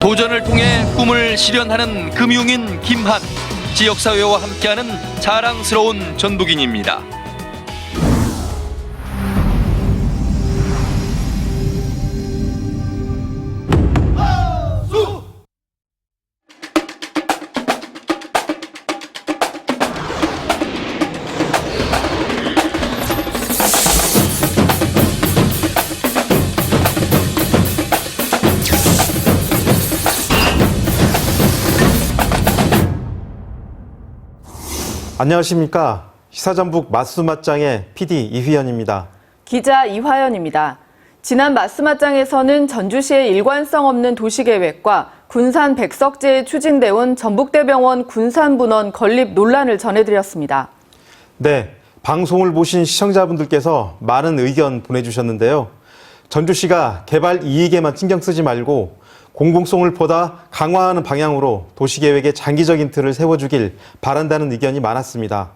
도전을 통해 꿈을 실현하는 금융인 김한, 지역사회와 함께하는 자랑스러운 전북인입니다. 안녕하십니까. 시사전북 맛수맛장의 PD 이휘연입니다. 기자 이화연입니다. 지난 맛수맛장에서는 전주시의 일관성 없는 도시계획과 군산 백석제에 추진돼 온 전북대병원 군산분원 건립 논란을 전해드렸습니다. 네, 방송을 보신 시청자분들께서 많은 의견 보내주셨는데요. 전주시가 개발 이익에만 신경 쓰지 말고 공공성을 보다 강화하는 방향으로 도시계획의 장기적인 틀을 세워주길 바란다는 의견이 많았습니다.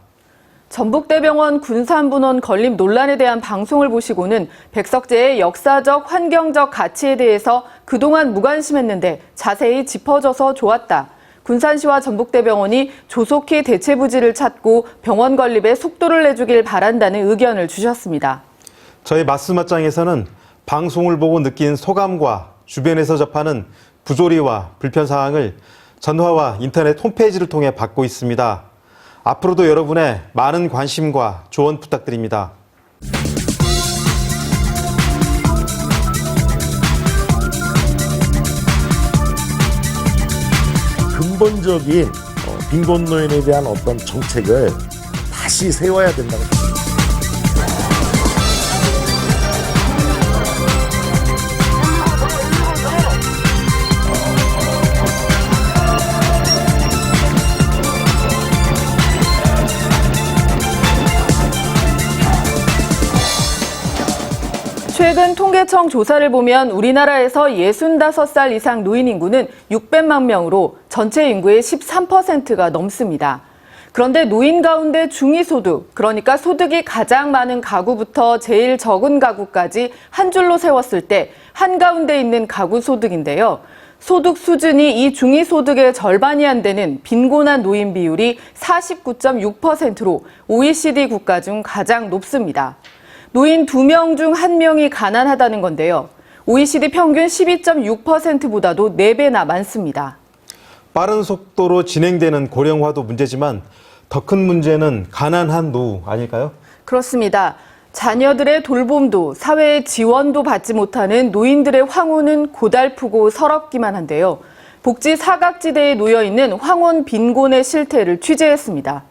전북대병원 군산분원 건립 논란에 대한 방송을 보시고는 백석제의 역사적, 환경적 가치에 대해서 그동안 무관심했는데 자세히 짚어줘서 좋았다. 군산시와 전북대병원이 조속히 대체 부지를 찾고 병원 건립에 속도를 내주길 바란다는 의견을 주셨습니다. 저희 맛수맛장에서는 방송을 보고 느낀 소감과 주변에서 접하는 부조리와 불편사항을 전화와 인터넷 홈페이지를 통해 받고 있습니다. 앞으로도 여러분의 많은 관심과 조언 부탁드립니다. 근본적인 빈곤노인에 대한 어떤 정책을 다시 세워야 된다고 생각합니다. 최근 통계청 조사를 보면 우리나라에서 65살 이상 노인 인구는 600만 명으로 전체 인구의 13%가 넘습니다. 그런데 노인 가운데 중위소득, 그러니까 소득이 가장 많은 가구부터 제일 적은 가구까지 한 줄로 세웠을 때 한가운데 있는 가구 소득인데요. 소득 수준이 이 중위소득의 절반이 안 되는 빈곤한 노인 비율이 49.6%로 OECD 국가 중 가장 높습니다. 노인 2명 중 1명이 가난하다는 건데요. OECD 평균 12.6%보다도 4배나 많습니다. 빠른 속도로 진행되는 고령화도 문제지만 더 큰 문제는 가난한 노후 아닐까요? 그렇습니다. 자녀들의 돌봄도 사회의 지원도 받지 못하는 노인들의 황혼은 고달프고 서럽기만 한데요. 복지 사각지대에 놓여있는 황혼 빈곤의 실태를 취재했습니다.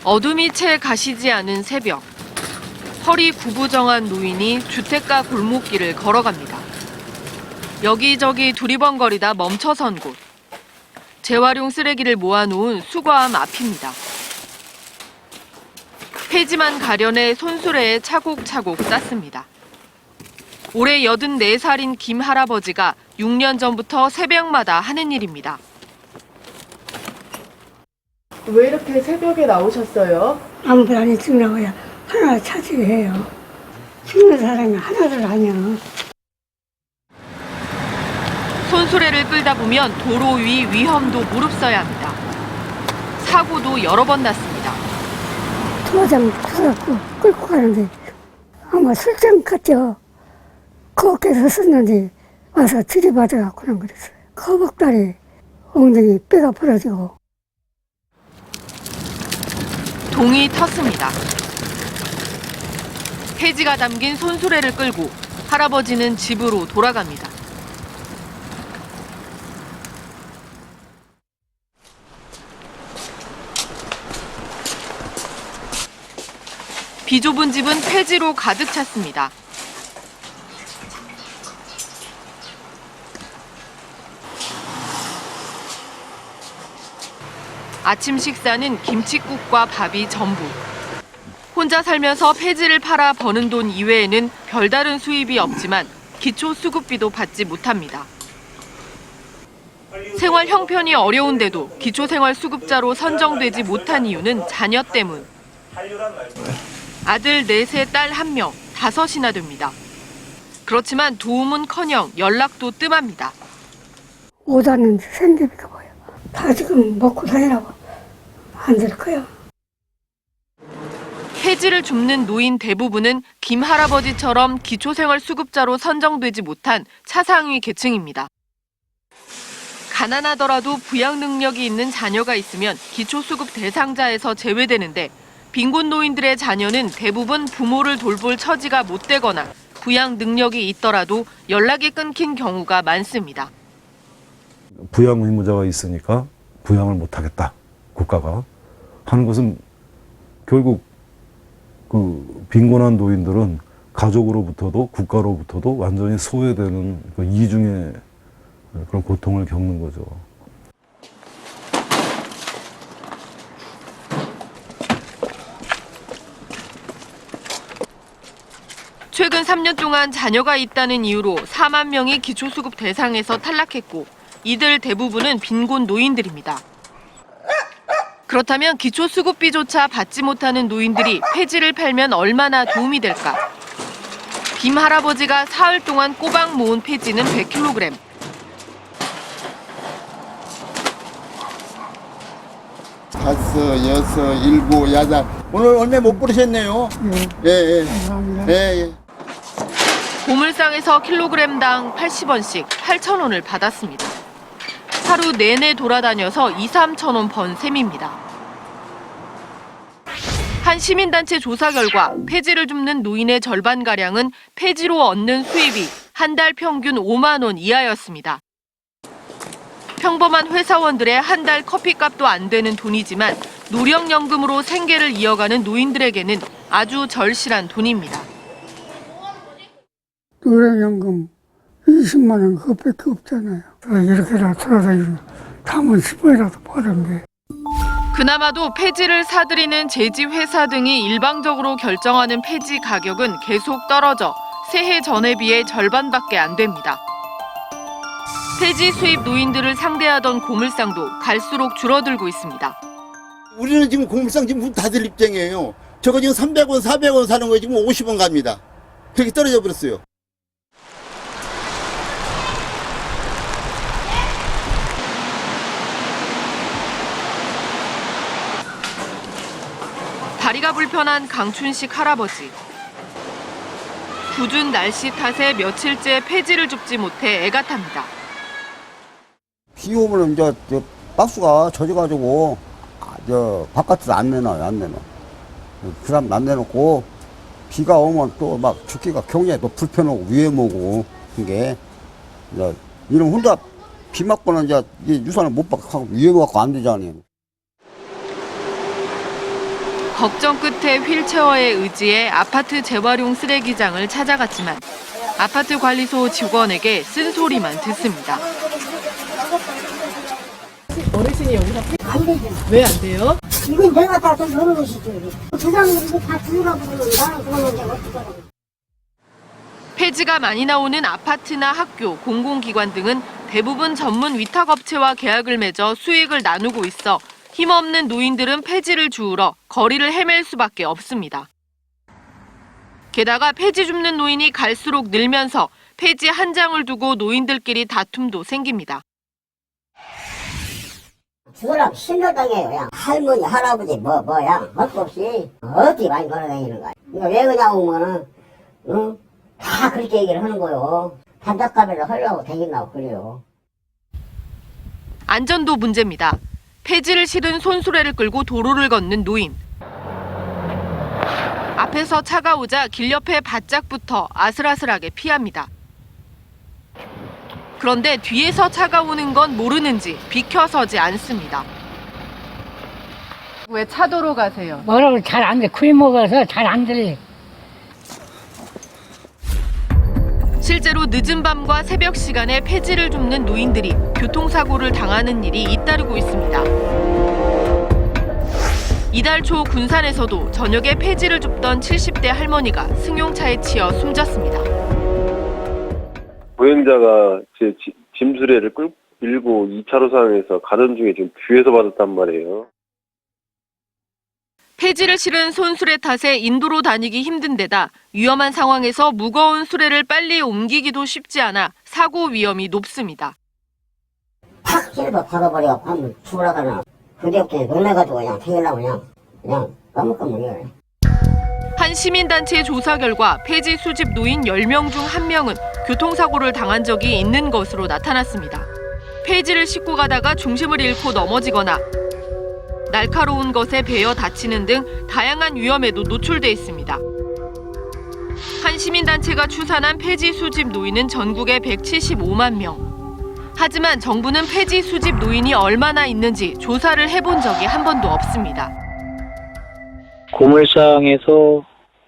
어둠이 채 가시지 않은 새벽, 허리 구부정한 노인이 주택가 골목길을 걸어갑니다. 여기저기 두리번거리다 멈춰선 곳, 재활용 쓰레기를 모아놓은 수거함 앞입니다. 폐지만 가려내 손수레에 차곡차곡 쌌습니다. 올해 84살인 김 할아버지가 6년 전부터 새벽마다 하는 일입니다. 왜 이렇게 새벽에 나오셨어요? 아무도 찍으라고야 하나 찾으게 해요. 찍는 사람이 하나를 하냐. 손수레를 끌다 보면 도로 위 위험도 무릅써야 합니다. 사고도 여러 번 났습니다. 도장 부서갖고 끌고 가는데 아마 술장 같죠. 거기서 썼는데 와서 들이받아갖고 그런 그랬어요. 거북다리, 엉덩이, 뼈가 부러지고. 동이 텄습니다. 폐지가 담긴 손수레를 끌고 할아버지는 집으로 돌아갑니다. 비좁은 집은 폐지로 가득 찼습니다. 아침 식사는 김칫국과 밥이 전부. 혼자 살면서 폐지를 팔아 버는 돈 이외에는 별다른 수입이 없지만 기초수급비도 받지 못합니다. 생활 형편이 어려운데도 기초생활수급자로 선정되지 못한 이유는 자녀 때문. 아들 4세, 딸 1명, 5이나 됩니다. 그렇지만 도움은커녕 연락도 뜸합니다. 오자는 생계비가 뭐예요. 다 지금 먹고 다니라고 안 될 거야. 폐지를 줍는 노인 대부분은 김 할아버지처럼 기초생활수급자로 선정되지 못한 차상위 계층입니다. 가난하더라도 부양 능력이 있는 자녀가 있으면 기초수급 대상자에서 제외되는데 빈곤 노인들의 자녀는 대부분 부모를 돌볼 처지가 못 되거나 부양 능력이 있더라도 연락이 끊긴 경우가 많습니다. 부양 의무자가 있으니까 부양을 못하겠다. 국가가 하는 것은 결국 그 빈곤한 노인들은 가족으로부터도 국가로부터도 완전히 소외되는 그 이중의 그런 고통을 겪는 거죠. 최근 3년 동안 자녀가 있다는 이유로 4만 명이 기초수급 대상에서 탈락했고 이들 대부분은 빈곤 노인들입니다. 그렇다면 기초수급비조차 받지 못하는 노인들이 폐지를 팔면 얼마나 도움이 될까? 김 할아버지가 사흘 동안 꼬박 모은 폐지는 100kg. 다섯, 여섯, 일곱, 여덟. 오늘 얼마 못 부르셨네요. 예. 예. 보물상에서 킬로그램당 80원씩 8,000원을 받았습니다. 하루 내내 돌아다녀서 2, 3천 원 번 셈입니다. 한 시민단체 조사 결과 폐지를 줍는 노인의 절반가량은 폐지로 얻는 수입이 한 달 평균 5만 원 이하였습니다. 평범한 회사원들의 한 달 커피값도 안 되는 돈이지만 노령연금으로 생계를 이어가는 노인들에게는 아주 절실한 돈입니다. 노령연금 20만 원 그것밖에 없잖아요. 이렇게라도 돌아다니면 담은 10원이라도 받은 게. 그나마도 폐지를 사들이는 제지회사 등이 일방적으로 결정하는 폐지 가격은 계속 떨어져 새해 전에 비해 절반밖에 안 됩니다. 폐지 수입 노인들을 상대하던 고물상도 갈수록 줄어들고 있습니다. 우리는 지금 공물상 지금 문 닫을 입장이에요. 저거 지금 300원, 400원 사는 거 지금 50원 갑니다. 그렇게 떨어져 버렸어요. 다리가 불편한 강춘식 할아버지. 궂은 날씨 탓에 며칠째 폐지를 줍지 못해 애가 탑니다. 비 오면 이제 박스가 젖어가지고 바깥에서 안 내놔요, 안 내놔. 그 사람 안 내놓고 비가 오면 또 막 죽기가 경기에 또 불편하고 위에 모고 그게 이제 이런 혼자 비 맞고는 이제 유산을 못 받고 위에 모고 안 되잖아요. 걱정 끝에 휠체어에 의지해 아파트 재활용 쓰레기장을 찾아갔지만 아파트 관리소 직원에게 쓴소리만 듣습니다. 어르신이 여기서 안 되죠. 왜 안 돼요? 이건 내가 다 돈 버는 것이지. 부장님이 다 주라고 그러면 나는 그러면 이제 어떡하라고. 폐지가 많이 나오는 아파트나 학교, 공공기관 등은 대부분 전문 위탁업체와 계약을 맺어 수익을 나누고 있어 힘없는 노인들은 폐지를 주우러 거리를 헤맬 수밖에 없습니다. 게다가 폐지 줍는 노인이 갈수록 늘면서 폐지 한 장을 두고 노인들끼리 다툼도 생깁니다. 죽으려면 신노당해요. 그냥 할머니, 할아버지, 뭐야, 할 거 없이 어디 많이 걸어다니는 거야. 이거 왜 그러냐고 하면은, 응? 다 그렇게 얘기를 하는 거요. 반짝가면을 하려고 되겠나고 그래요. 안전도 문제입니다. 폐지를 실은 손수레를 끌고 도로를 걷는 노인. 앞에서 차가 오자 길 옆에 바짝 붙어 아슬아슬하게 피합니다. 그런데 뒤에서 차가 오는 건 모르는지 비켜서지 않습니다. 왜 차도로 가세요? 뭐라고 잘 안 돼. 쿨 먹어서 잘 안 들려. 실제로 늦은 밤과 새벽 시간에 폐지를 줍는 노인들이 교통사고를 당하는 일이 잇따르고 있습니다. 이달 초 군산에서도 저녁에 폐지를 줍던 70대 할머니가 승용차에 치여 숨졌습니다. 보행자가 제 짐수레를 밀고 2차로 상에서 가던 중에 지금 뒤에서 받았단 말이에요. 폐지를 실은 손수레 탓에 인도로 다니기 힘든 데다 위험한 상황에서 무거운 수레를 빨리 옮기기도 쉽지 않아 사고 위험이 높습니다. 팍 힐도 받아버려. 한번 죽으라가나. 그때부터 놀래가지고 그냥 태우려고 그냥 까먹까먹해요. 한 시민단체 조사 결과 폐지 수집 노인 10명 중 1명은 교통사고를 당한 적이 있는 것으로 나타났습니다. 폐지를 싣고 가다가 중심을 잃고 넘어지거나 날카로운 것에 베어 다치는 등 다양한 위험에도 노출돼 있습니다. 한 시민단체가 추산한 폐지 수집 노인은 전국에 175만 명. 하지만 정부는 폐지 수집 노인이 얼마나 있는지 조사를 해본 적이 한 번도 없습니다. 고물상에서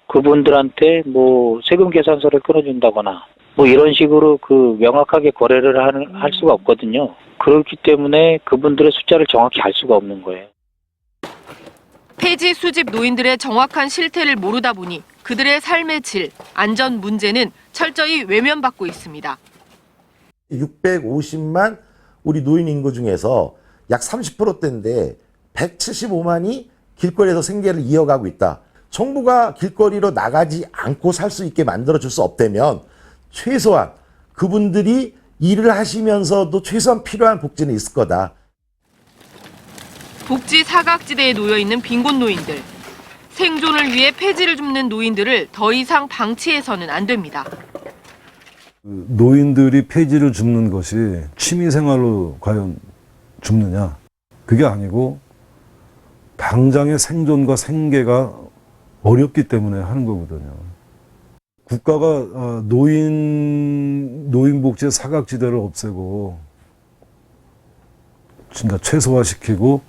그분들한테 세금 계산서를 끊어준다거나 이런 식으로 명확하게 거래를 할 수가 없거든요. 그렇기 때문에 그분들의 숫자를 정확히 알 수가 없는 거예요. 폐지 수집 노인들의 정확한 실태를 모르다 보니 그들의 삶의 질, 안전 문제는 철저히 외면받고 있습니다. 650만 우리 노인 인구 중에서 약 30%대인데 175만이 길거리에서 생계를 이어가고 있다. 정부가 길거리로 나가지 않고 살 수 있게 만들어줄 수 없다면 최소한 그분들이 일을 하시면서도 최소한 필요한 복지는 있을 거다. 복지 사각지대에 놓여있는 빈곤 노인들. 생존을 위해 폐지를 줍는 노인들을 더 이상 방치해서는 안 됩니다. 노인들이 폐지를 줍는 것이 취미생활로 과연 줍느냐? 그게 아니고 당장의 생존과 생계가 어렵기 때문에 하는 거거든요. 국가가 노인복지의 사각지대를 없애고 진짜 최소화시키고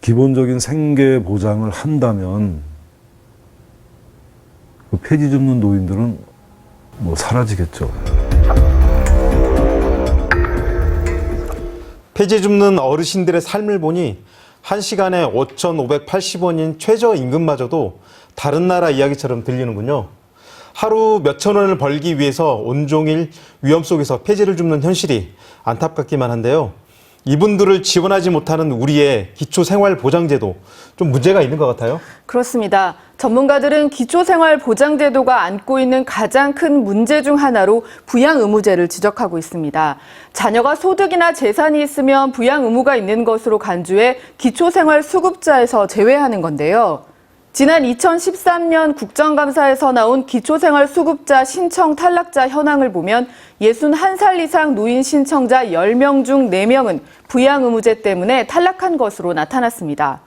기본적인 생계 보장을 한다면 그 폐지 줍는 노인들은 사라지겠죠. 폐지 줍는 어르신들의 삶을 보니 1시간에 5,580원인 최저임금마저도 다른 나라 이야기처럼 들리는군요. 하루 몇천 원을 벌기 위해서 온종일 위험 속에서 폐지를 줍는 현실이 안타깝기만 한데요. 이분들을 지원하지 못하는 우리의 기초생활보장제도 좀 문제가 있는 것 같아요. 그렇습니다. 전문가들은 기초생활보장제도가 안고 있는 가장 큰 문제 중 하나로 부양의무제를 지적하고 있습니다. 자녀가 소득이나 재산이 있으면 부양의무가 있는 것으로 간주해 기초생활수급자에서 제외하는 건데요. 지난 2013년 국정감사에서 나온 기초생활수급자 신청 탈락자 현황을 보면 61살 이상 노인 신청자 10명 중 4명은 부양의무제 때문에 탈락한 것으로 나타났습니다.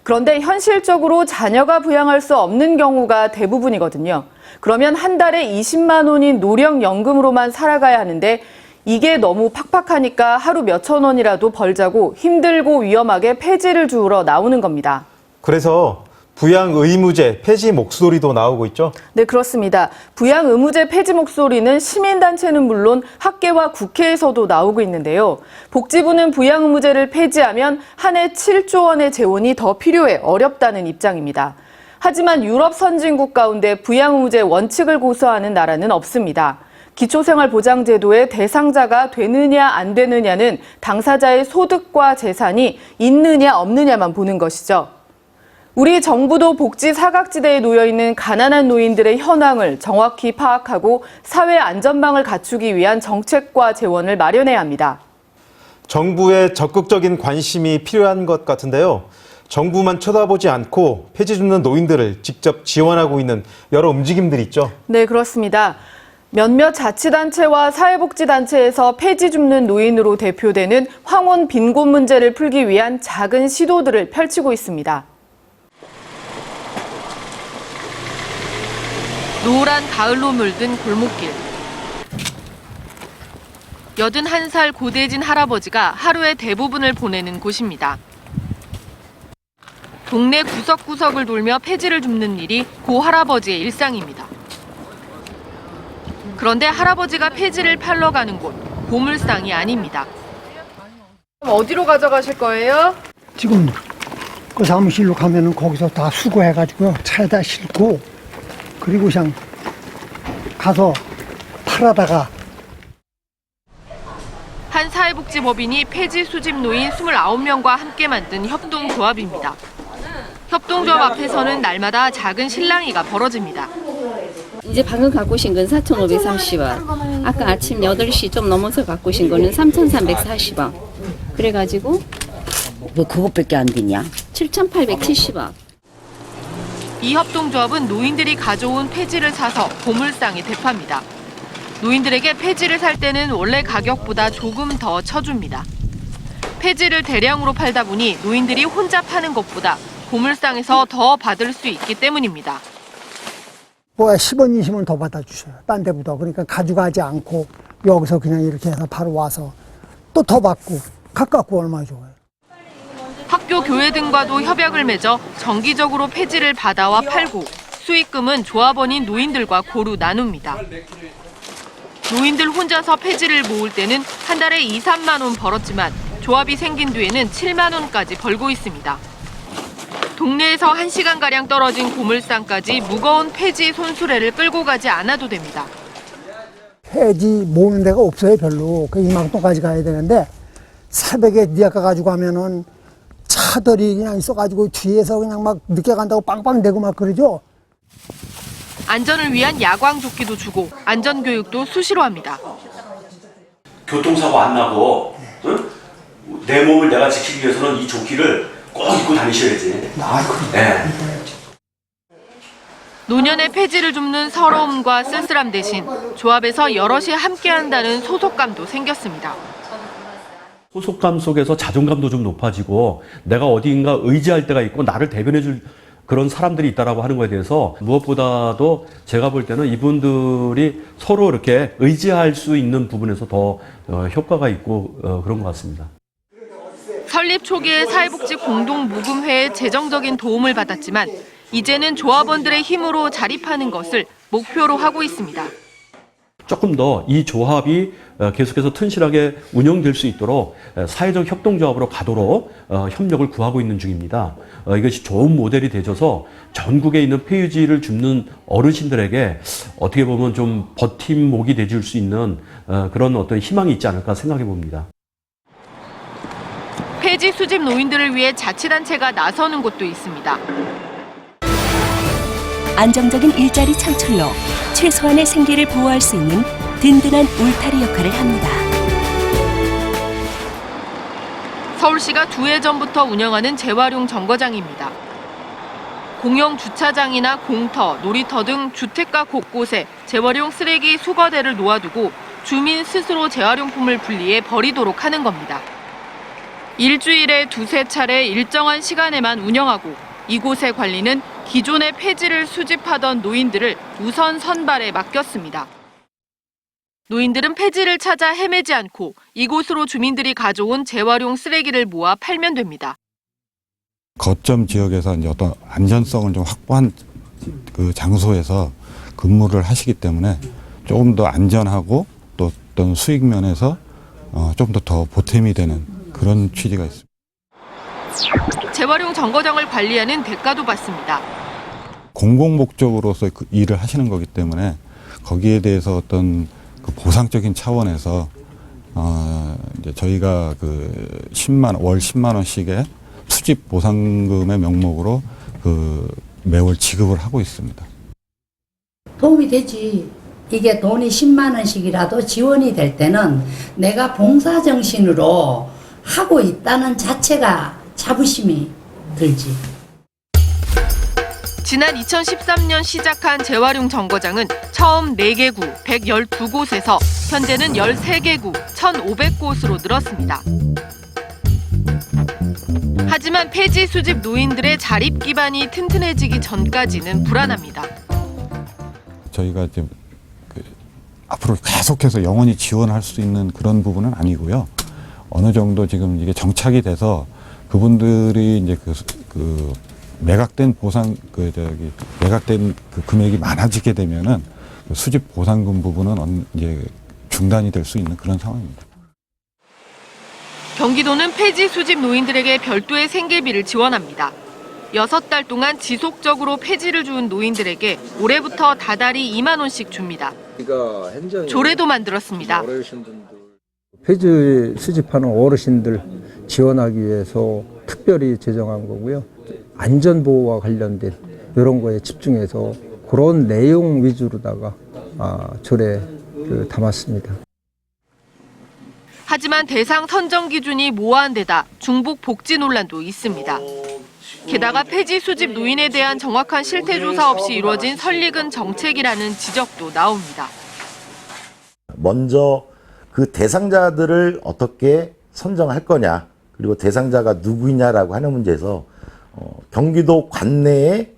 그런데 현실적으로 자녀가 부양할 수 없는 경우가 대부분이거든요. 그러면 한 달에 20만 원인 노령연금으로만 살아가야 하는데 이게 너무 팍팍하니까 하루 몇천 원이라도 벌자고 힘들고 위험하게 폐지를 주우러 나오는 겁니다. 그래서 부양의무제 폐지 목소리도 나오고 있죠? 네, 그렇습니다. 부양의무제 폐지 목소리는 시민단체는 물론 학계와 국회에서도 나오고 있는데요. 복지부는 부양의무제를 폐지하면 한 해 7조 원의 재원이 더 필요해 어렵다는 입장입니다. 하지만 유럽 선진국 가운데 부양의무제 원칙을 고수하는 나라는 없습니다. 기초생활보장제도의 대상자가 되느냐 안 되느냐는 당사자의 소득과 재산이 있느냐 없느냐만 보는 것이죠. 우리 정부도 복지 사각지대에 놓여 있는 가난한 노인들의 현황을 정확히 파악하고 사회 안전망을 갖추기 위한 정책과 재원을 마련해야 합니다. 정부의 적극적인 관심이 필요한 것 같은데요. 정부만 쳐다보지 않고 폐지 줍는 노인들을 직접 지원하고 있는 여러 움직임들이 있죠. 네, 그렇습니다. 몇몇 자치단체와 사회복지단체에서 폐지 줍는 노인으로 대표되는 황혼 빈곤 문제를 풀기 위한 작은 시도들을 펼치고 있습니다. 노란 가을로 물든 골목길. 81살 고대진 할아버지가 하루의 대부분을 보내는 곳입니다. 동네 구석구석을 돌며 폐지를 줍는 일이 고 할아버지의 일상입니다. 그런데 할아버지가 폐지를 팔러 가는 곳, 보물상이 아닙니다. 어디로 가져가실 거예요? 지금 그 사무실로 가면은 거기서 다 수거해가지고 차에다 싣고 그리고 그냥 가서 팔아다가. 한 사회복지법인이 폐지 수집 노인 29명과 함께 만든 협동조합입니다. 협동조합 앞에서는 날마다 작은 실랑이가 벌어집니다. 이제 방금 갖고 오신 건 4,530원. 아까 아침 8시 좀 넘어서 갖고 오신 거는 3,340원. 그래가지고 왜 그것밖에 안 되냐? 7,870원. 이 협동조합은 노인들이 가져온 폐지를 사서 보물상에 대팝니다. 노인들에게 폐지를 살 때는 원래 가격보다 조금 더 쳐줍니다. 폐지를 대량으로 팔다 보니 노인들이 혼자 파는 것보다 보물상에서 더 받을 수 있기 때문입니다. 뭐 10원, 20원 더 받아주셔요. 딴 데보다. 그러니까 가져가지 않고 여기서 그냥 이렇게 해서 바로 와서 또 더 받고 가깝고 얼마나 좋아요. 학교, 교회 등과도 협약을 맺어 정기적으로 폐지를 받아와 팔고 수익금은 조합원인 노인들과 고루 나눕니다. 노인들 혼자서 폐지를 모을 때는 한 달에 2, 3만 원 벌었지만 조합이 생긴 뒤에는 7만 원까지 벌고 있습니다. 동네에서 1시간가량 떨어진 고물상까지 무거운 폐지 손수레를 끌고 가지 않아도 됩니다. 폐지 모으는 데가 없어요, 별로. 그 이만동까지 가야 되는데 새벽에 니아까 가지고 가면은 차들이 그냥 있어가지고 뒤에서 그냥 막 늦게 간다고 빵빵 대고 막 그러죠. 안전을 위한 야광조끼도 주고 안전교육도 수시로 합니다. 교통사고 안 나고 내 몸을 내가 지키기 위해서는 이 조끼를 꼭 입고 다니셔야지. 네. 노년의 폐지를 줍는 서러움과 쓸쓸함 대신 조합에서 여럿이 함께한다는 소속감도 생겼습니다. 소속감 속에서 자존감도 좀 높아지고 내가 어디인가 의지할 때가 있고 나를 대변해 줄 그런 사람들이 있다라고 하는 거에 대해서 무엇보다도 제가 볼 때는 이분들이 서로 이렇게 의지할 수 있는 부분에서 더 효과가 있고 그런 것 같습니다. 설립 초기에 사회복지 공동모금회의 재정적인 도움을 받았지만 이제는 조합원들의 힘으로 자립하는 것을 목표로 하고 있습니다. 조금 더 이 조합이 계속해서 튼실하게 운영될 수 있도록 사회적 협동조합으로 가도록 협력을 구하고 있는 중입니다. 이것이 좋은 모델이 되셔서 전국에 있는 폐유지를 줍는 어르신들에게 어떻게 보면 좀 버팀목이 되줄 수 있는 그런 어떤 희망이 있지 않을까 생각해 봅니다. 폐지 수집 노인들을 위해 자치단체가 나서는 곳도 있습니다. 안정적인 일자리 창출로 최소한의 생계를 보호할 수 있는 든든한 울타리 역할을 합니다. 서울시가 2해 전부터 운영하는 재활용 정거장입니다. 공영 주차장이나 공터, 놀이터 등 주택가 곳곳에 재활용 쓰레기 수거대를 놓아두고 주민 스스로 재활용품을 분리해 버리도록 하는 겁니다. 일주일에 2~3차례 일정한 시간에만 운영하고 이곳의 관리는 기존의 폐지를 수집하던 노인들을 우선 선발에 맡겼습니다. 노인들은 폐지를 찾아 헤매지 않고 이곳으로 주민들이 가져온 재활용 쓰레기를 모아 팔면 됩니다. 거점 지역에서 이제 어떤 안전성을 좀 확보한 그 장소에서 근무를 하시기 때문에 조금 더 안전하고 또 어떤 수익 면에서 좀 더 보탬이 되는 그런 취지가 있습니다. 재활용 정거장을 관리하는 대가도 받습니다. 공공 목적으로서 그 일을 하시는 거기 때문에 거기에 대해서 어떤 그 보상적인 차원에서 이제 저희가 그 월 10만 원씩의 수집 보상금의 명목으로 매월 지급을 하고 있습니다. 도움이 되지. 이게 돈이 10만 원씩이라도 지원이 될 때는 내가 봉사정신으로 하고 있다는 자체가 자부심이 들지. 지난 2013년 시작한 재활용 정거장은 처음 4개구 112곳에서 현재는 13개구 1,500곳으로 늘었습니다. 하지만 폐지 수집 노인들의 자립 기반이 튼튼해지기 전까지는 불안합니다. 저희가 지금 앞으로 계속해서 영원히 지원할 수 있는 그런 부분은 아니고요. 어느 정도 지금 이게 정착이 돼서 그분들이 이제 매각된 보상 매각된 그 금액이 많아지게 되면은 수집 보상금 부분은 이제 중단이 될 수 있는 그런 상황입니다. 경기도는 폐지 수집 노인들에게 별도의 생계비를 지원합니다. 6달 동안 지속적으로 폐지를 주운 노인들에게 올해부터 다달이 2만 원씩 줍니다. 조례도 만들었습니다. 폐지 수집하는 어르신들 지원하기 위해서 특별히 제정한 거고요. 안전보호와 관련된 이런 거에 집중해서 그런 내용 위주로다가 조례를 담았습니다. 하지만 대상 선정 기준이 모호한 데다 중복 복지 논란도 있습니다. 게다가 폐지 수집 노인에 대한 정확한 실태 조사 없이 이루어진 설익은 정책이라는 지적도 나옵니다. 먼저 그 대상자들을 어떻게 선정할 거냐, 그리고 대상자가 누구이냐라고 하는 문제에서 경기도 관내에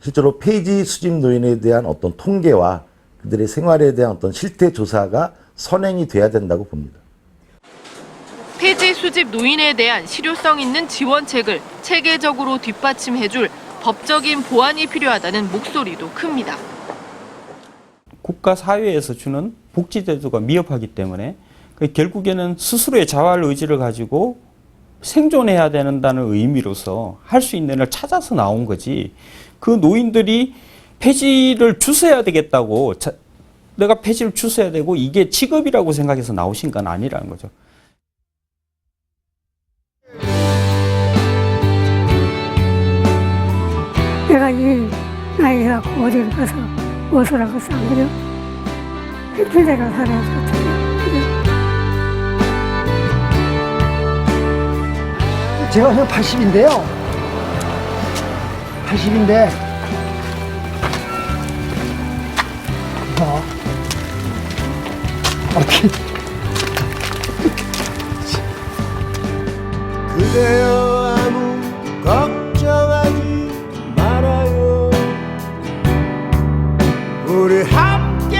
실제로 폐지 수집 노인에 대한 어떤 통계와 그들의 생활에 대한 어떤 실태 조사가 선행이 돼야 된다고 봅니다. 폐지 수집 노인에 대한 실효성 있는 지원책을 체계적으로 뒷받침해줄 법적인 보완이 필요하다는 목소리도 큽니다. 국가 사회에서 주는 복지 제도가 미흡하기 때문에 결국에는 스스로의 자활 의지를 가지고 생존해야 된다는 의미로서 할 수 있는 걸 찾아서 나온 거지. 그 노인들이 폐지를 주셔야 되겠다고, 내가 폐지를 주셔야 되고 이게 직업이라고 생각해서 나오신 건 아니라는 거죠. 내가 이 나이가 어디를 가서 무엇을 하고 싸우려? 힘들대로 살아야지 어떻게. 제가 형 80인데요. 80인데 어떻게 그대여 아무 걱정하지 말아요. 우리 함께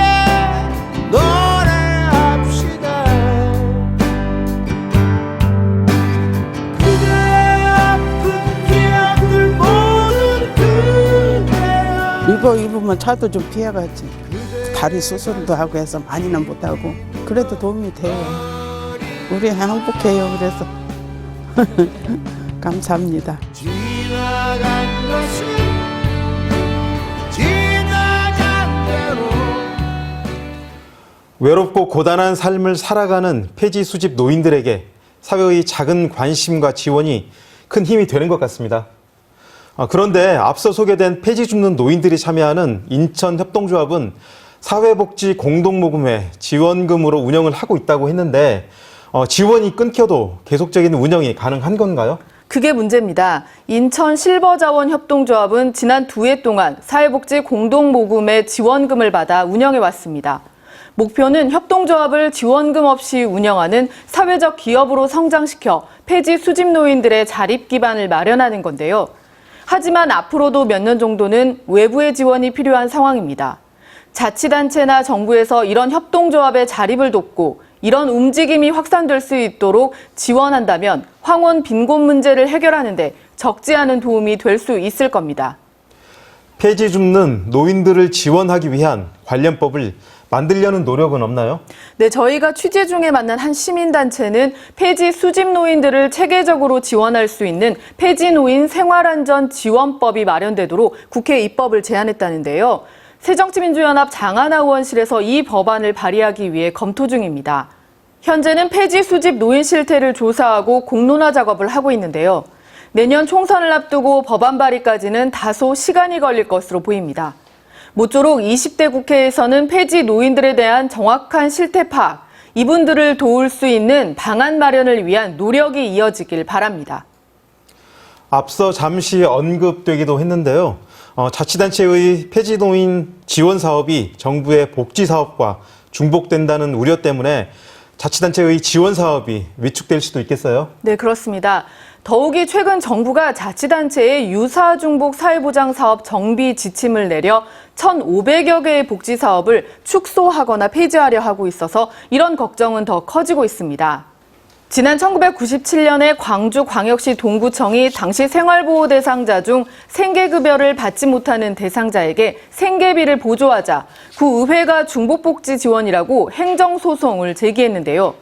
노래합시다. 그대의 아픈 기억들 모두 그대여. 이거 입으면 차도 좀 피해가지. 다리 수술도 하고 해서 많이는 못하고 그래도 도움이 돼요. 우리 행복해요. 그래서 감사합니다. 지나간 것은 지나간 대로. 외롭고 고단한 삶을 살아가는 폐지 수집 노인들에게 사회의 작은 관심과 지원이 큰 힘이 되는 것 같습니다. 그런데 앞서 소개된 폐지 줍는 노인들이 참여하는 인천협동조합은 사회복지 공동모금회 지원금으로 운영을 하고 있다고 했는데 지원이 끊겨도 계속적인 운영이 가능한 건가요? 그게 문제입니다. 인천 실버자원협동조합은 지난 2해 동안 사회복지 공동모금의 지원금을 받아 운영해왔습니다. 목표는 협동조합을 지원금 없이 운영하는 사회적 기업으로 성장시켜 폐지 수집 노인들의 자립 기반을 마련하는 건데요. 하지만 앞으로도 몇 년 정도는 외부의 지원이 필요한 상황입니다. 자치단체나 정부에서 이런 협동조합의 자립을 돕고 이런 움직임이 확산될 수 있도록 지원한다면 황혼 빈곤 문제를 해결하는 데 적지 않은 도움이 될 수 있을 겁니다. 폐지 줍는 노인들을 지원하기 위한 관련법을 만들려는 노력은 없나요? 네, 저희가 취재 중에 만난 한 시민단체는 폐지 수집 노인들을 체계적으로 지원할 수 있는 폐지노인 생활안전지원법이 마련되도록 국회 입법을 제안했다는데요. 새정치민주연합 장하나 의원실에서 이 법안을 발의하기 위해 검토 중입니다. 현재는 폐지 수집 노인 실태를 조사하고 공론화 작업을 하고 있는데요. 내년 총선을 앞두고 법안 발의까지는 다소 시간이 걸릴 것으로 보입니다. 모쪼록 20대 국회에서는 폐지 노인들에 대한 정확한 실태 파악, 이분들을 도울 수 있는 방안 마련을 위한 노력이 이어지길 바랍니다. 앞서 잠시 언급되기도 했는데요. 자치단체의 폐지 노인 지원 사업이 정부의 복지 사업과 중복된다는 우려 때문에 자치단체의 지원 사업이 위축될 수도 있겠어요? 네, 그렇습니다. 더욱이 최근 정부가 자치단체의 유사중복 사회보장 사업 정비 지침을 내려 1,500여 개의 복지 사업을 축소하거나 폐지하려 하고 있어서 이런 걱정은 더 커지고 있습니다. 지난 1997년에 광주광역시 동구청이 당시 생활보호 대상자 중 생계급여를 받지 못하는 대상자에게 생계비를 보조하자 구의회가 중복복지 지원이라고 행정소송을 제기했는데요.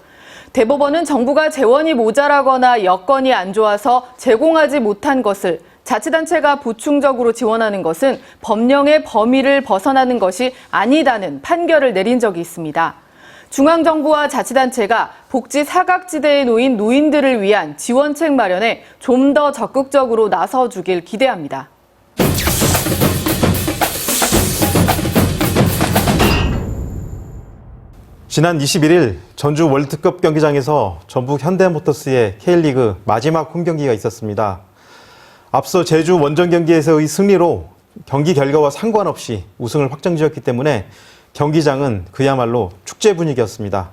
대법원은 정부가 재원이 모자라거나 여건이 안 좋아서 제공하지 못한 것을 자치단체가 보충적으로 지원하는 것은 법령의 범위를 벗어나는 것이 아니다는 판결을 내린 적이 있습니다. 중앙정부와 자치단체가 복지 사각지대에 놓인 노인들을 위한 지원책 마련에 좀 더 적극적으로 나서주길 기대합니다. 지난 21일 전주 월드컵 경기장에서 전북 현대모터스의 K리그 마지막 홈경기가 있었습니다. 앞서 제주 원정 경기에서의 승리로 경기 결과와 상관없이 우승을 확정지었기 때문에 경기장은 그야말로 축제 분위기였습니다.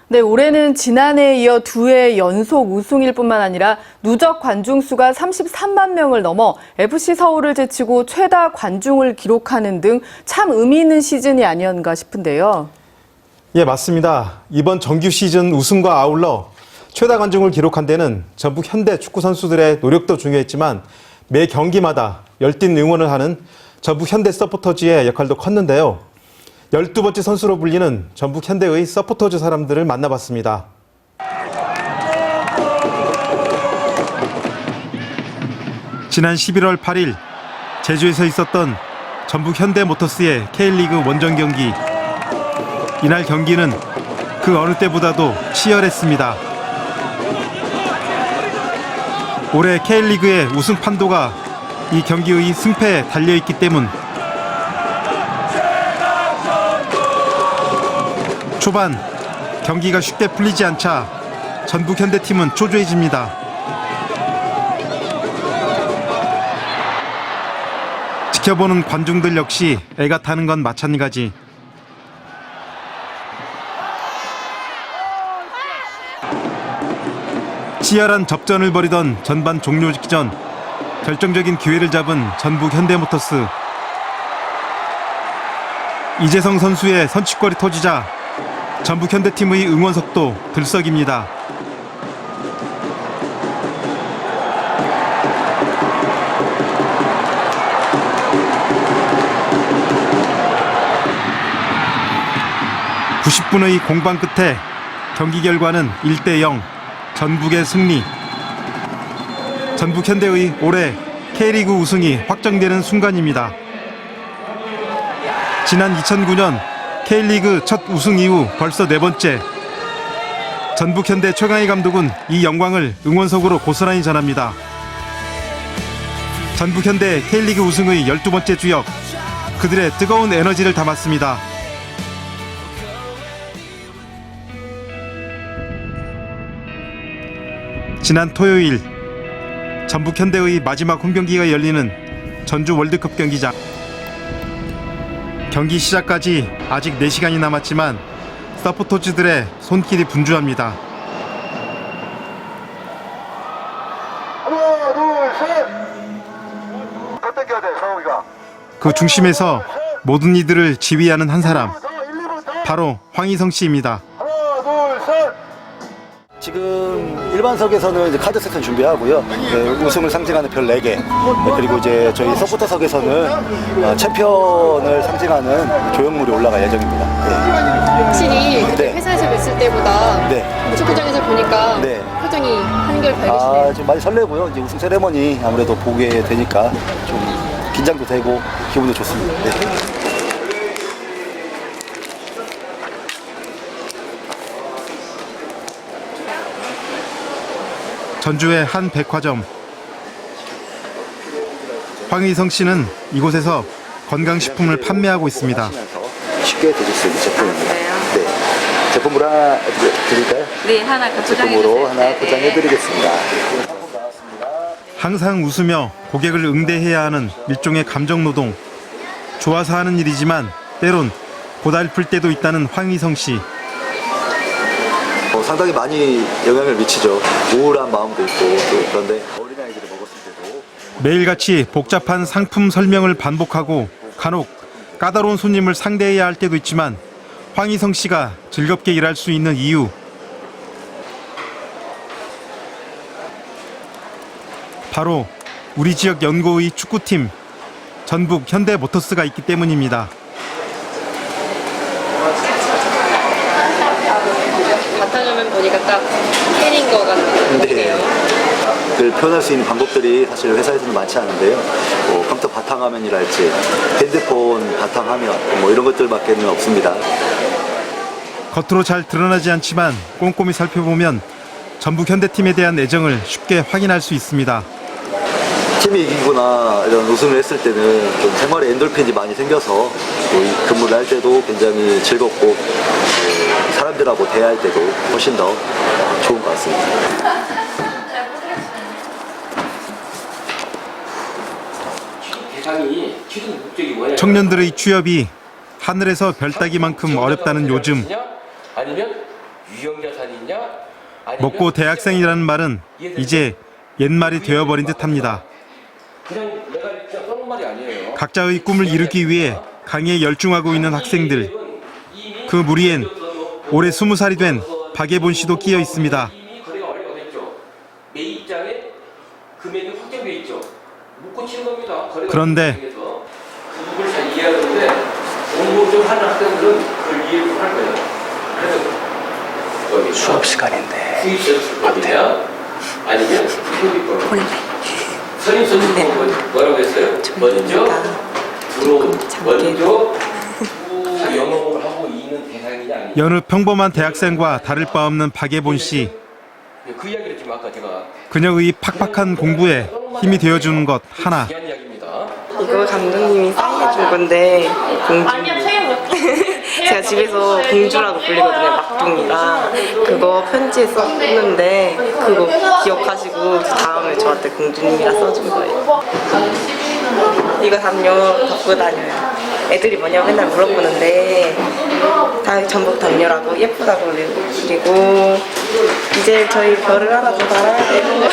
네, 올해는 지난해에 이어 2회 연속 우승일 뿐만 아니라 누적 관중 수가 33만 명을 넘어 FC 서울을 제치고 최다 관중을 기록하는 등 참 의미 있는 시즌이 아니었는가 싶은데요. 예, 맞습니다. 이번 정규 시즌 우승과 아울러 최다 관중을 기록한 데는 전북 현대 축구 선수들의 노력도 중요했지만 매 경기마다 열띤 응원을 하는 전북 현대 서포터즈의 역할도 컸는데요. 12번째 선수로 불리는 전북 현대의 서포터즈 사람들을 만나봤습니다. 지난 11월 8일 제주에서 있었던 전북 현대모터스의 K리그 원정 경기. 이날 경기는 그 어느 때보다도 치열했습니다. 올해 K리그의 우승 판도가 이 경기의 승패에 달려있기 때문 초반 경기가 쉽게 풀리지 않자 전북 현대팀은 초조해집니다. 지켜보는 관중들 역시 애가 타는 건 마찬가지. 치열한 접전을 벌이던 전반 종료 직전 결정적인 기회를 잡은 전북 현대모터스. 이재성 선수의 선취골이 터지자 전북 현대팀의 응원석도 들썩입니다. (90분의) 공방 끝에 경기 결과는 1대0 전북의 승리. 전북 현대의 올해 K리그 우승이 확정되는 순간입니다. 지난 2009년 K리그 첫 우승 이후 벌써 4번째. 전북 현대 최강희 감독은 이 영광을 응원석으로 고스란히 전합니다. 전북 현대 K리그 우승의 12번째 주역, 그들의 뜨거운 에너지를 담았습니다. 지난 토요일 전북 현대의 마지막 홈경기가 열리는 전주 월드컵 경기장. 경기 시작까지 아직 4시간이 남았지만 서포터즈들의 손길이 분주합니다. 하나, 둘, 셋. 더 당겨야 돼, 성우가. 그 중심에서 모든 이들을 지휘하는 한 사람, 바로 황희성 씨입니다. 하나, 둘, 셋. 지금 일반석에서는 이제 카드 세트를 준비하고요. 네, 우승을 상징하는 별 4개. 네, 그리고 이제 저희 서포터석에서는 챔피언을 상징하는 조형물이 올라갈 예정입니다. 네. 확실히 그때 네. 회사에서 뵀을 때보다 네. 축구장에서 보니까 네. 표정이 한결 밝으시네요. 좀 많이 설레고요. 이제 우승 세레머니 아무래도 보게 되니까 좀 긴장도 되고 기분도 좋습니다. 네. 전주의 한 백화점. 황의성 씨는 이곳에서 건강식품을 판매하고 있습니다. 쉽게 드실 수 있는 제품입니다. 네. 제품으로 하나 드릴까요? 네, 하나 제품으로 하나 포장해드리겠습니다. 항상 웃으며 고객을 응대해야 하는 일종의 감정노동. 좋아서 하는 일이지만 때론 고달플 때도 있다는 황의성 씨. 상당히 많이 영향을 미치죠. 우울한 마음도 있고 그런데 어린아이들이 먹었을 때도 매일같이 복잡한 상품 설명을 반복하고 간혹 까다로운 손님을 상대해야 할 때도 있지만 황의성 씨가 즐겁게 일할 수 있는 이유. 바로 우리 지역 연고의 축구팀 전북 현대모터스가 있기 때문입니다. 바탕화면 보니까 딱 팬인 것 같네요. 그걸 표현할 수 있는 방법들이 사실 회사에서는 많지 않은데요. 뭐 컴퓨터 바탕화면이랄지 핸드폰 바탕화면 뭐 이런 것들밖에는 없습니다. 겉으로 잘 드러나지 않지만 꼼꼼히 살펴보면 전북 현대팀에 대한 애정을 쉽게 확인할 수 있습니다. 팀이 이기거나 이런 우승을 했을 때는 좀 생활에 엔돌핀이 많이 생겨서 또 근무를 할 때도 굉장히 즐겁고 사람들하고 대화할 때도 훨씬 더 좋은 것 같습니다. 청년들의 취업이 하늘에서 별 따기만큼 어렵다는 요즘. 아니면 유형자산이냐? 먹고 대학생이라는 말은 이제 옛말이 되어버린 듯합니다. 그냥 내가 그냥 써놓은 말이 아니에요. 각자의 꿈을 이루기 위해 강의에 열중하고 있는 학생들. 그 무리엔 올해 20살이 된 박예본 씨도 끼어 있습니다. 거래가 완료가 됐죠. 매입장에 금액이 확정돼 있죠. 묻고 치는 겁니다. 그런데 그 부분을 잘 이해하는데 공부 좀 하는 학생들은 그걸 이해 좀 할 거예요. 그래서 수업 시간인데 수입 받느냐 아니면 소비권. 선생님 뭐라고 했어요? 먼저 영업을 하고 있는 대상이냐 아니냐. 여느 평범한 대학생과 다를 바 없는 박예본 씨. 그 이야기를 지금 아까 제가 그녀의 팍팍한 공부에 힘이 되어주는 것 하나. 이거 감독님이 사인해준 건데 공주. 제가 집에서 공주라고 불리거든요. 막둥이라. 그거 편지에 썼는데 그거 기억하시고 다음에 저한테 공주님이라 써준 거예요. 이거 담요 갖고 다녀요. 애들이 뭐냐고 맨날 물어보는데 다 전북 담요라고 예쁘다고 그리고 이제 저희 별을 하나 더 달아야 돼요.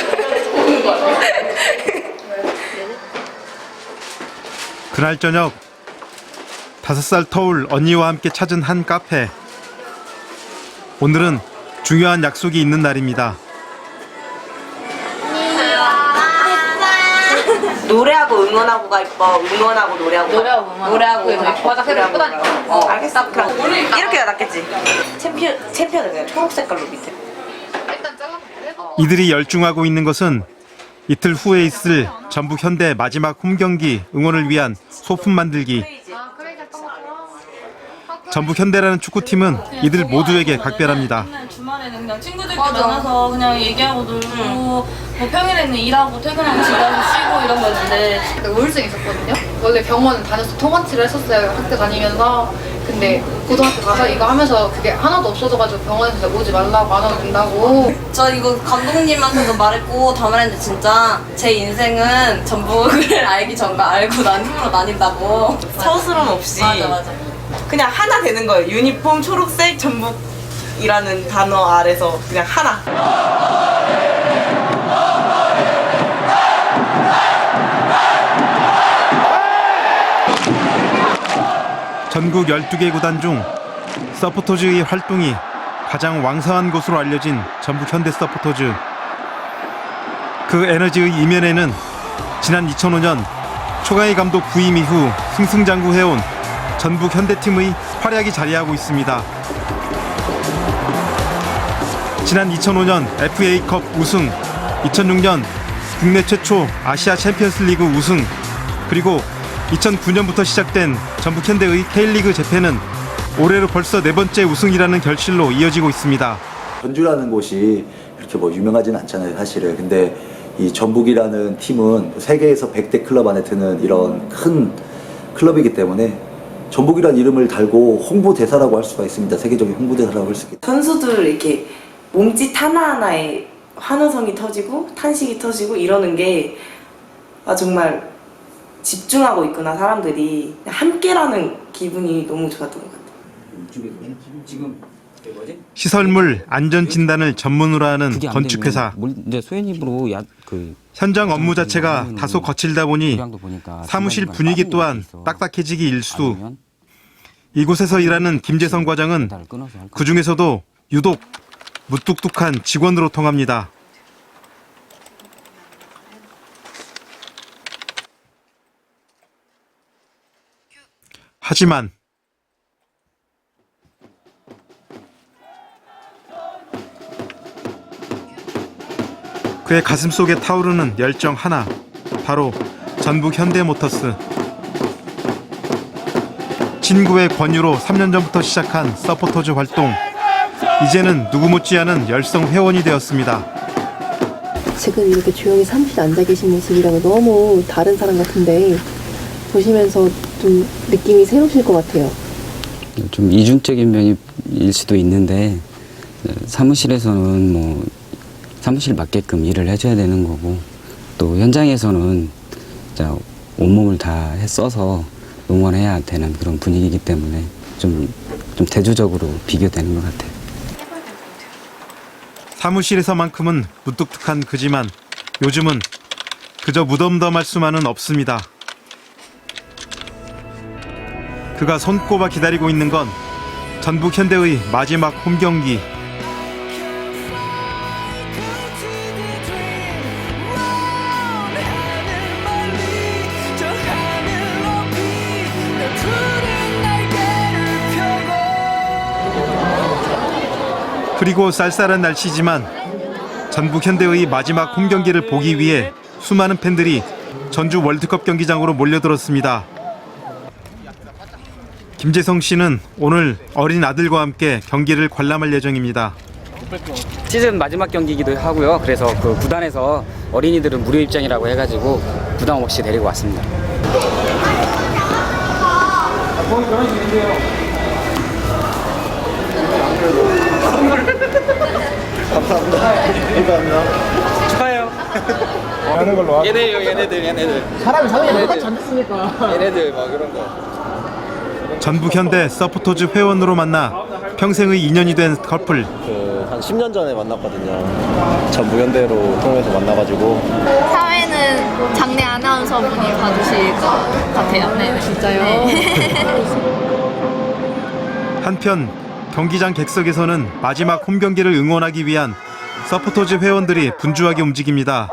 그날 저녁 5살 터울 언니와 함께 찾은 한 카페. 오늘은 중요한 약속이 있는 날입니다. 노래하고 응원하고가 이뻐. 응원하고 노래하고. 노래하고 맞아, 그래도 예쁘다니까 알겠어. 그럼 이렇게 낫겠지. 챔피언을 그냥 초록 색깔로 밑에. 이들이 열중하고 있는 것은 이틀 후에 있을 전북 현대 마지막 홈경기 응원을 위한 소품 만들기. 전북 현대라는 축구팀은 이들 모두에게 각별합니다. 주말에는 그냥 친구들끼리 만나서 그냥 얘기하고 놀고 뭐 평일에는 일하고 퇴근하고 집에 가서 쉬고 이런 거였는데 우울증 있었거든요. 원래 병원 다녀서 통원치를 했었어요. 학교 다니면서. 근데 고등학교 가서 이거 하면서 그게 하나도 없어져가지고 병원에서 오지 말라고 안 와도 된다고. 저 이거 감독님한테도 말했고 다 말했는데 진짜 제 인생은 전북을 알기 전과 알고 난 후로 나뉜다고. 서스럼 없이. 맞아. 그냥 하나 되는 거예요. 유니폼 초록색 전북이라는 단어 아래서 그냥 하나. 전국 12개 구단 중 서포터즈의 활동이 가장 왕성한 곳으로 알려진 전북 현대 서포터즈. 그 에너지의 이면에는 지난 2005년 초강희 감독 부임 이후 승승장구해온 전북 현대팀의 활약이 자리하고 있습니다. 지난 2005년 FA컵 우승, 2006년 국내 최초 아시아 챔피언스 리그 우승, 그리고 2009년부터 시작된 전북 현대의 K리그 재패는 올해로 벌써 4번째 우승이라는 결실로 이어지고 있습니다. 전주라는 곳이 이렇게 뭐 유명하진 않잖아요, 사실은. 근데 이 전북이라는 팀은 세계에서 100대 클럽 안에 드는 이런 큰 클럽이기 때문에 전북이라는 이름을 달고 홍보대사라고 할 수가 있습니다. 세계적인 홍보대사라고 할 수 있겠다. 선수들 이렇게 몸짓 하나하나에 환호성이 터지고 탄식이 터지고 이러는 게 정말 집중하고 있구나, 사람들이. 함께라는 기분이 너무 좋았던 것 같아요. 시설물 안전 진단을 전문으로 하는 건축회사. 현장 업무 자체가 다소 거칠다 보니 사무실 분위기 또한 딱딱해지기 일수. 이곳에서 일하는 김재성 과장은 그중에서도 유독 무뚝뚝한 직원으로 통합니다. 하지만 그의 가슴 속에 타오르는 열정 하나, 바로 전북 현대모터스. 친구의 권유로 3년 전부터 시작한 서포터즈 활동. 이제는 누구 못지않은 열성 회원이 되었습니다. 지금 이렇게 조용히 사무실에 앉아 계신 모습이랑은 너무 다른 사람 같은데 보시면서 좀 느낌이 새로우실 것 같아요. 좀 이중적인 면일 수도 있는데 사무실에서는 뭐 사무실 맞게끔 일을 해줘야 되는 거고 또 현장에서는 진짜 온몸을 다 써서 응원해야 되는 그런 분위기이기 때문에 좀 대조적으로 비교되는 것 같아요. 사무실에서만큼은 무뚝뚝한 그지만 요즘은 그저 무덤덤할 수만은 없습니다. 그가 손꼽아 기다리고 있는 건 전북 현대의 마지막 홈경기. 그리고 쌀쌀한 날씨지만 전북 현대의 마지막 홈경기를 보기 위해 수많은 팬들이 전주 월드컵 경기장으로 몰려들었습니다. 김재성 씨는 오늘 어린 아들과 함께 경기를 관람할 예정입니다. 시즌 마지막 경기이기도 하고요. 그래서 그 구단에서 어린이들은 무료 입장이라고 해가지고 부담 없이 데리고 왔습니다. 감사합니다. 축하해요. 하는 걸로 얘네들. 사람이 사는 게 않습니까? 얘네들 막 이런 거. 전북 현대 서포터즈 회원으로 만나 평생의 인연이 된 커플. 한 10년 전에 만났거든요. 전북 현대로 통해서 만나가지고. 사회는 장내 아나운서분이 봐주실 것 같아요. 네, 진짜요? 네. 한편 경기장 객석에서는 마지막 홈경기를 응원하기 위한 서포터즈 회원들이 분주하게 움직입니다.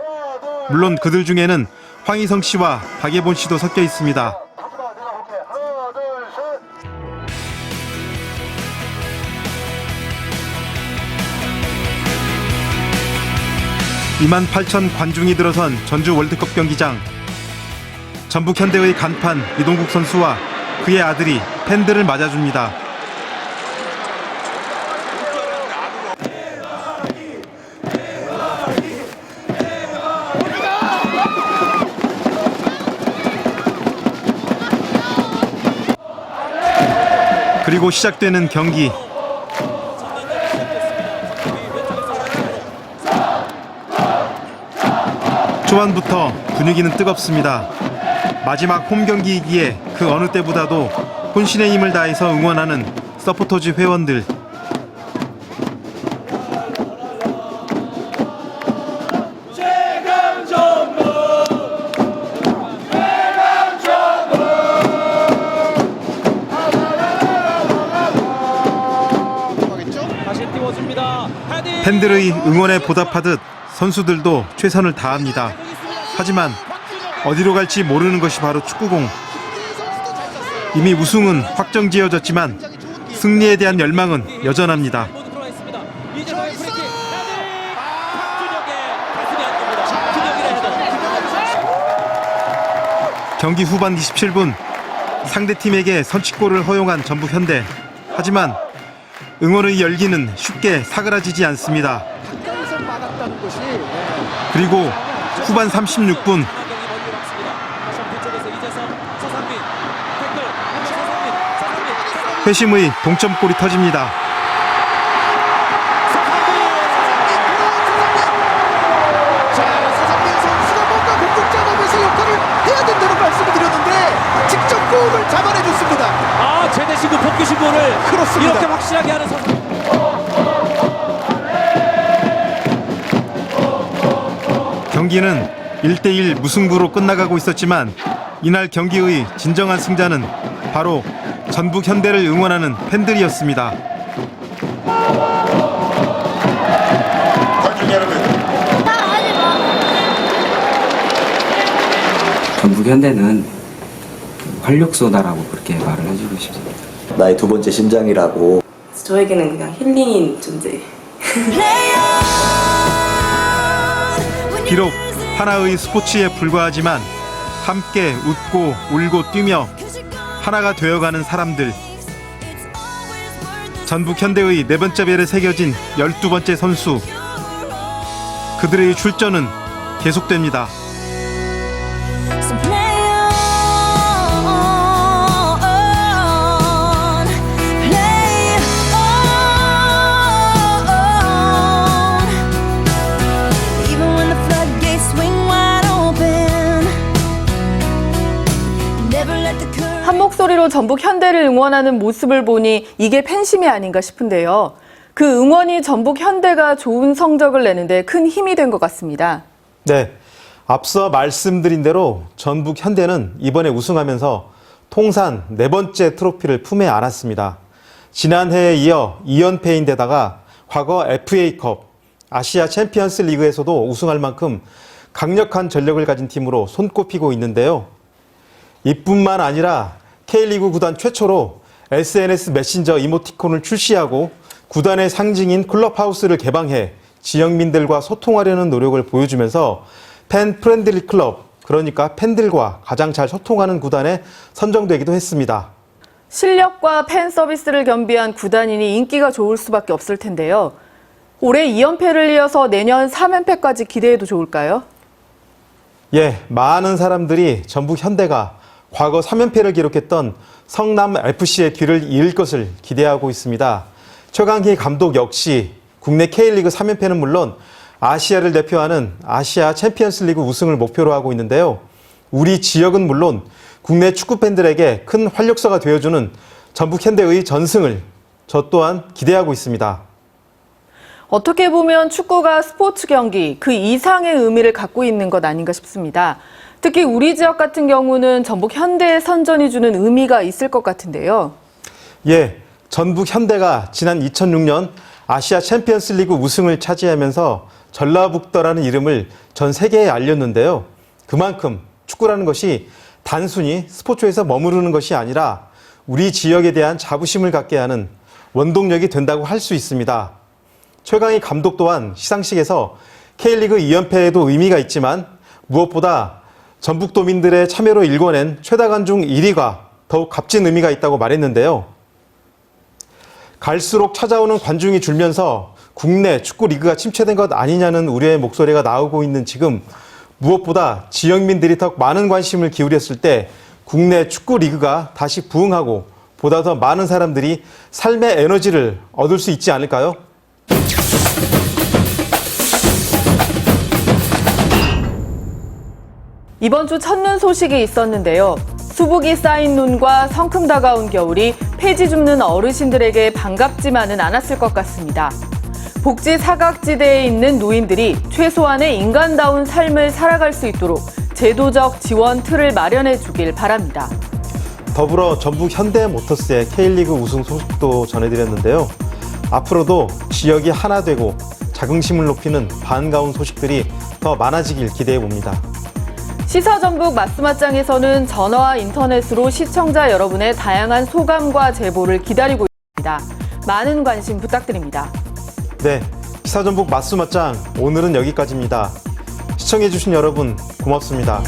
물론 그들 중에는 황희성 씨와 박예본 씨도 섞여 있습니다. 28,000 관중이 들어선 전주 월드컵 경기장. 전북 현대의 간판 이동국 선수와 그의 아들이 팬들을 맞아줍니다. 그리고 시작되는 경기. 초반부터 분위기는 뜨겁습니다. 마지막 홈 경기이기에 그 어느 때보다도 혼신의 힘을 다해서 응원하는 서포터즈 회원들. 팬들의 응원에 보답하듯 선수들도 최선을 다합니다. 하지만 어디로 갈지 모르는 것이 바로 축구공. 이미 우승은 확정지어졌지만 승리에 대한 열망은 여전합니다. 경기 후반 27분 상대팀에게 선취골을 허용한 전북 현대. 하지만 응원의 열기는 쉽게 사그라지지 않습니다. 그리고 후반 36분 회심의 동점골이 터집니다. 서상민 선수가 뭔가 공격자하면서 역할을 해야 된다는 말씀을 드렸는데 직접 골을 잡아내줬습니다. 아, 최대 신고 복귀 신고를 그렇습니다. 이렇게 확실하게 하는 선수. 경기는 1대1 무승부로 끝나가고 있었지만 이날 경기의 진정한 승자는 바로 전북 현대를 응원하는 팬들이었습니다. 관중 여러분, 전북 현대는 활력소다라고 그렇게 말을 해주고 싶습니다. 나의 두 번째 심장이라고. 저에게는 그냥 힐링인 존재. 비록 하나의 스포츠에 불과하지만 함께 웃고 울고 뛰며 하나가 되어가는 사람들. 전북 현대의 네 번째 벨에 새겨진 12번째 선수. 그들의 출전은 계속됩니다. 한 목소리로 전북 현대를 응원하는 모습을 보니 이게 팬심이 아닌가 싶은데요. 그 응원이 전북 현대가 좋은 성적을 내는데 큰 힘이 된 것 같습니다. 네, 앞서 말씀드린 대로 전북 현대는 이번에 우승하면서 통산 네 번째 트로피를 품에 안았습니다. 지난해에 이어 2연패인데다가 과거 FA컵, 아시아 챔피언스 리그에서도 우승할 만큼 강력한 전력을 가진 팀으로 손꼽히고 있는데요. 이뿐만 아니라 K리그 구단 최초로 SNS 메신저 이모티콘을 출시하고 구단의 상징인 클럽하우스를 개방해 지역민들과 소통하려는 노력을 보여주면서 팬 프렌들리 클럽, 그러니까 팬들과 가장 잘 소통하는 구단에 선정되기도 했습니다. 실력과 팬 서비스를 겸비한 구단이니 인기가 좋을 수밖에 없을 텐데요. 올해 2연패를 이어서 내년 3연패까지 기대해도 좋을까요? 예, 많은 사람들이 전북 현대가 과거 3연패를 기록했던 성남 FC의 뒤를 이을 것을 기대하고 있습니다. 최강희 감독 역시 국내 K리그 3연패는 물론 아시아를 대표하는 아시아 챔피언스 리그 우승을 목표로 하고 있는데요. 우리 지역은 물론 국내 축구 팬들에게 큰 활력소가 되어주는 전북 현대의 전승을 저 또한 기대하고 있습니다. 어떻게 보면 축구가 스포츠 경기 그 이상의 의미를 갖고 있는 것 아닌가 싶습니다. 특히 우리 지역 같은 경우는 전북 현대의 선전이 주는 의미가 있을 것 같은데요. 예, 전북 현대가 지난 2006년 아시아 챔피언스 리그 우승을 차지하면서 전라북도라는 이름을 전 세계에 알렸는데요. 그만큼 축구라는 것이 단순히 스포츠에서 머무르는 것이 아니라 우리 지역에 대한 자부심을 갖게 하는 원동력이 된다고 할 수 있습니다. 최강희 감독 또한 시상식에서 K리그 2연패에도 의미가 있지만 무엇보다 전북도민들의 참여로 일궈낸 최다 관중 1위가 더욱 값진 의미가 있다고 말했는데요. 갈수록 찾아오는 관중이 줄면서 국내 축구 리그가 침체된 것 아니냐는 우려의 목소리가 나오고 있는 지금 무엇보다 지역민들이 더 많은 관심을 기울였을 때 국내 축구 리그가 다시 부흥하고 보다 더 많은 사람들이 삶의 에너지를 얻을 수 있지 않을까요? 이번 주 첫눈 소식이 있었는데요. 수북이 쌓인 눈과 성큼 다가온 겨울이 폐지 줍는 어르신들에게 반갑지만은 않았을 것 같습니다. 복지 사각지대에 있는 노인들이 최소한의 인간다운 삶을 살아갈 수 있도록 제도적 지원 틀을 마련해 주길 바랍니다. 더불어 전북 현대모터스의 K리그 우승 소식도 전해드렸는데요. 앞으로도 지역이 하나 되고 자긍심을 높이는 반가운 소식들이 더 많아지길 기대해 봅니다. 시사전북 마스맛장에서는 전화와 인터넷으로 시청자 여러분의 다양한 소감과 제보를 기다리고 있습니다. 많은 관심 부탁드립니다. 네, 시사전북 마스맛장 오늘은 여기까지입니다. 시청해주신 여러분 고맙습니다.